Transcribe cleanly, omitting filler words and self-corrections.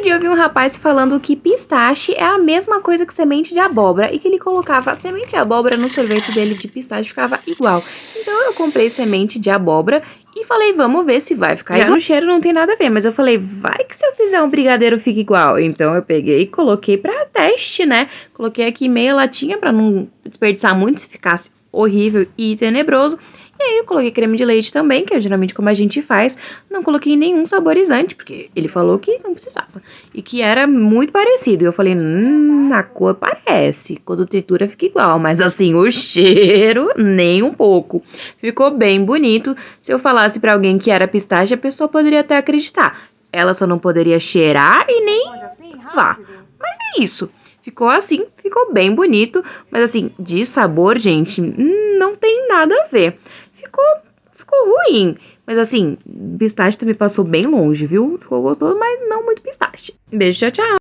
Outro dia eu vi um rapaz falando que pistache é a mesma coisa que semente de abóbora e que ele colocava a semente de abóbora no sorvete dele de pistache, ficava igual. Então eu comprei semente de abóbora e falei, vamos ver se vai ficar igual. Já no cheiro não tem nada a ver, mas eu falei, vai que se eu fizer um brigadeiro fica igual. Então eu peguei e coloquei pra teste, né? Coloquei aqui meia latinha pra não desperdiçar muito, se ficasse horrível e tenebroso. E aí eu coloquei creme de leite também, que é geralmente como a gente faz. Não coloquei nenhum saborizante, porque ele falou que não precisava. E que era muito parecido. E eu falei, a cor parece. Quando tritura fica igual. Mas assim, o cheiro, nem um pouco. Ficou bem bonito. Se eu falasse pra alguém que era pistache, a pessoa poderia até acreditar. Ela só não poderia cheirar e nem provar. Mas é isso. Ficou assim, ficou bem bonito. Mas assim, de sabor, gente, não tem nada a ver. Ficou ruim. Mas assim, pistache também passou bem longe, viu? Ficou gostoso, mas não muito pistache. Beijo, tchau, tchau.